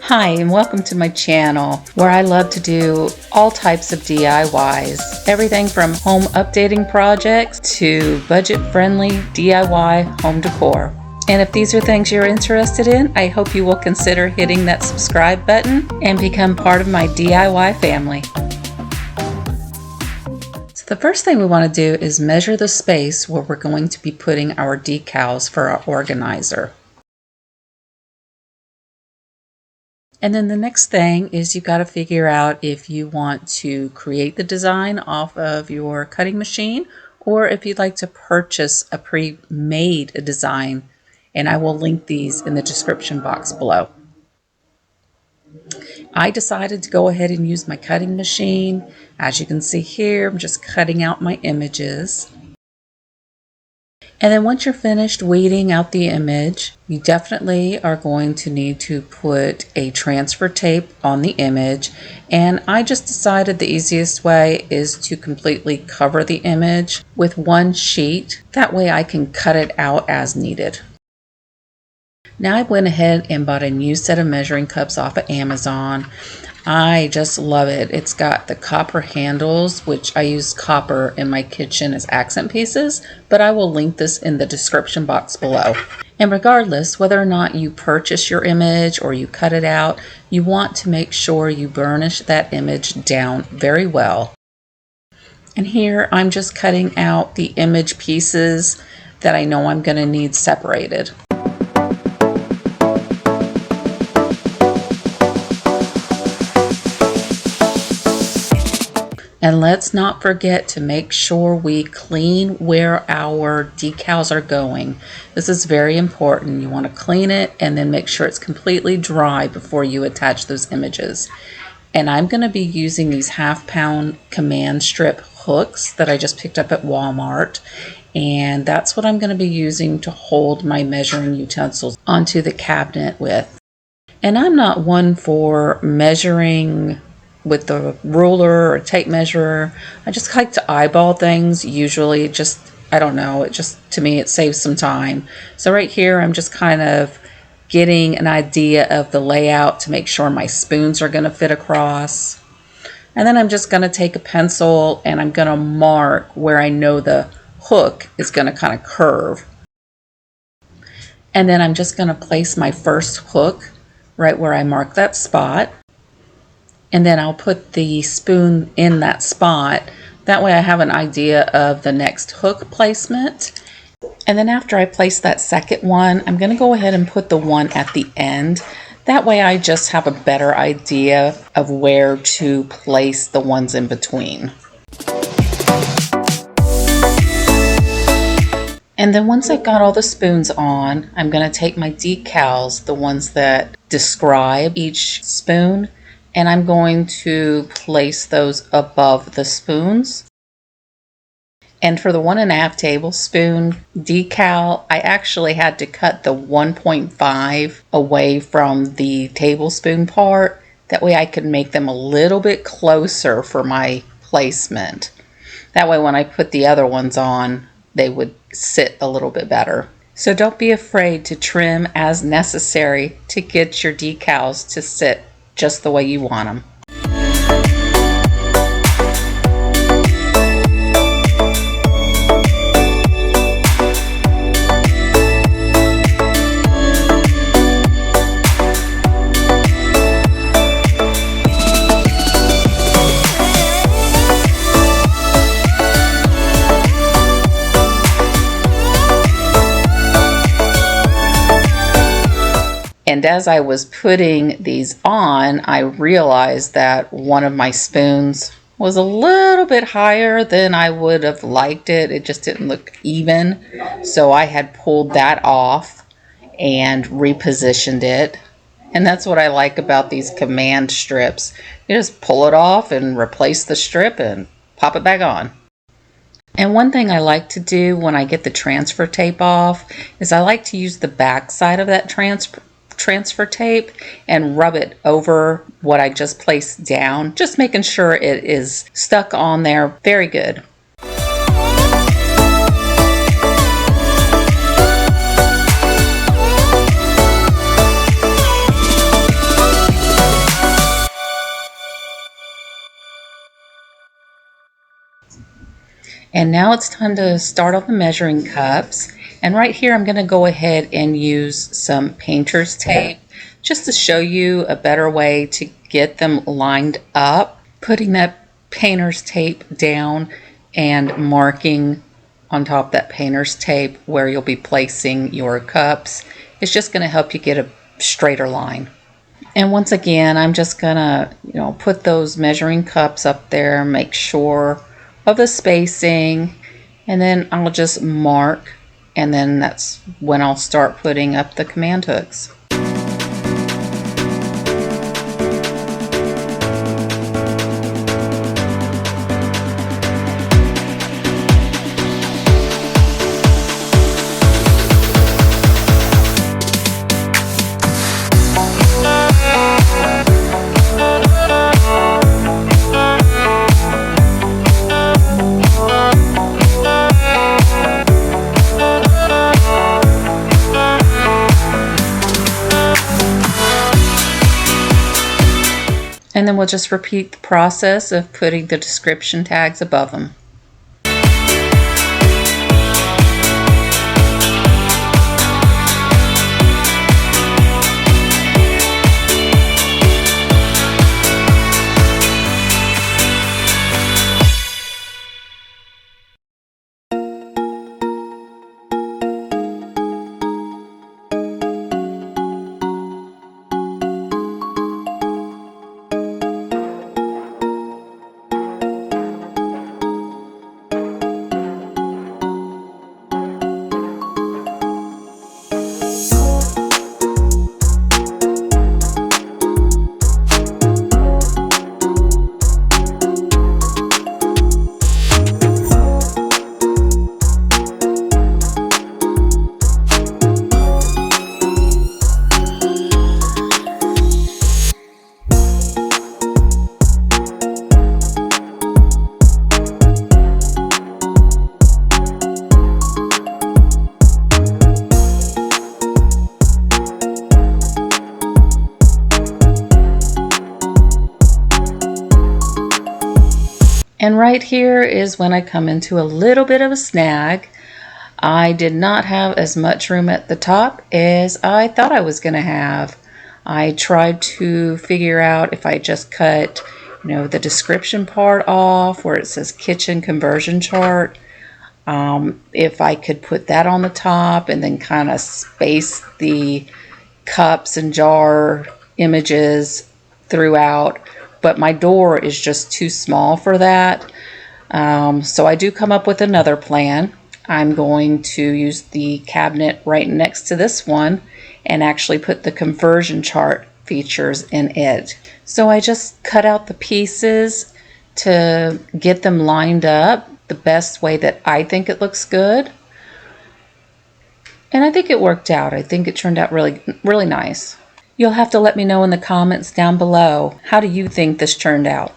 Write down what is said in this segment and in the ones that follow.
Hi, and welcome to my channel where I love to do all types of DIYs. Everything from home updating projects to budget-friendly DIY home decor. And if these are things you're interested in, I hope you will consider hitting that subscribe button and become part of my DIY family. So the first thing we want to do is measure the space where we're going to be putting our decals for our organizer. And then the next thing is you've got to figure out if you want to create the design off of your cutting machine or if you'd like to purchase a pre-made design. And I will link these in the description box below. I decided to go ahead and use my cutting machine. As you can see here, I'm just cutting out my images. And then once you're finished weeding out the image, you definitely are going to need to put a transfer tape on the image. And I just decided the easiest way is to completely cover the image with one sheet. That way I can cut it out as needed. Now I went ahead and bought a new set of measuring cups off of Amazon. I just love it. It's got the copper handles, which I use copper in my kitchen as accent pieces, but I will link this in the description box below. And regardless, whether or not you purchase your image or you cut it out, you want to make sure you burnish that image down very well. And here I'm just cutting out the image pieces that I know I'm going to need separated. And let's not forget to make sure we clean where our decals are going. This is very important. You want to clean it and then make sure it's completely dry before you attach those images. And I'm going to be using these 1/2 pound command strip hooks that I just picked up at Walmart. And that's what I'm going to be using to hold my measuring utensils onto the cabinet with. And I'm not one for measuring with the ruler or tape measure. I just like to eyeball things usually. Just, I don't know, it just, to me, it saves some time. So right here, I'm just kind of getting an idea of the layout to make sure my spoons are going to fit across. And then I'm just going to take a pencil and I'm going to mark where I know the hook is going to kind of curve. And then I'm just going to place my first hook right where I mark that spot. And then I'll put the spoon in that spot. That way I have an idea of the next hook placement. And then after I place that second one, I'm going to go ahead and put the one at the end. That way I just have a better idea of where to place the ones in between. And then once I've got all the spoons on, I'm going to take my decals, the ones that describe each spoon, and I'm going to place those above the spoons. And for the 1.5 tablespoon decal, I actually had to cut the 1.5 away from the tablespoon part. That way I could make them a little bit closer for my placement. That way when I put the other ones on, they would sit a little bit better. So don't be afraid to trim as necessary to get your decals to sit just the way you want them. And as I was putting these on, I realized that one of my spoons was a little bit higher than I would have liked it. It just didn't look even. So I had pulled that off and repositioned it. And that's what I like about these command strips. You just pull it off and replace the strip and pop it back on. And one thing I like to do when I get the transfer tape off is I like to use the back side of that transfer tape and rub it over what I just placed down, just making sure it is stuck on there very good. And now it's time to start on the measuring cups. And right here I'm going to go ahead and use some painter's tape just to show you a better way to get them lined up. Putting that painter's tape down and marking on top of that painter's tape where you'll be placing your cups is just going to help you get a straighter line. And once again, I'm just gonna, put those measuring cups up there, make sure of the spacing, and then I'll just mark, and then that's when I'll start putting up the command hooks. And then we'll just repeat the process of putting the description tags above them. And right here is when I come into a little bit of a snag. I did not have as much room at the top as I thought I was going to have. I tried to figure out if I just cut, the description part off where it says kitchen conversion chart, if I could put that on the top and then kind of space the cups and jar images throughout. But my door is just too small for that. So I do come up with another plan. I'm going to use the cabinet right next to this one and actually put the conversion chart features in it. So I just cut out the pieces to get them lined up the best way that I think it looks good. And I think it worked out. I think it turned out really, really nice. You'll have to let me know in the comments down below. How do you think this turned out?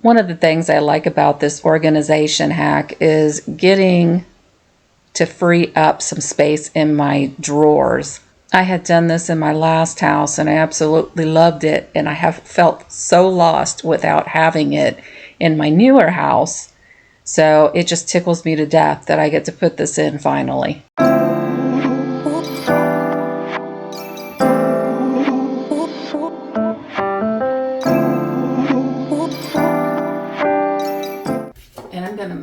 One of the things I like about this organization hack is getting to free up some space in my drawers. I had done this in my last house and I absolutely loved it, and I have felt so lost without having it in my newer house. So it just tickles me to death that I get to put this in finally.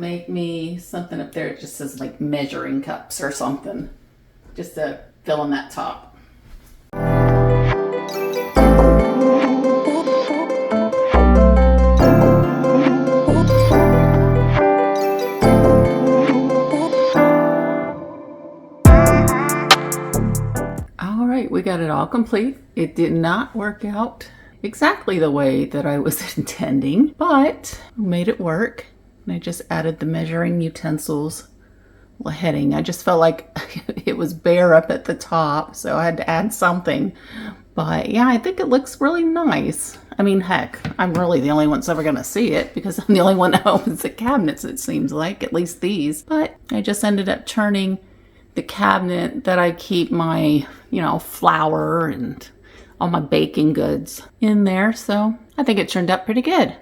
Make me something up there. It just says like measuring cups or something, just to fill in that top. All right, we got it all complete. It did not work out exactly the way that I was intending, but we made it work. And I just added the measuring utensils heading. I just felt like it was bare up at the top, so I had to add something. But yeah, I think it looks really nice. I mean, heck, I'm really the only one that's ever going to see it because I'm the only one that owns the cabinets, it seems like, at least these. But I just ended up turning the cabinet that I keep my, flour and all my baking goods in there. So I think it turned out pretty good.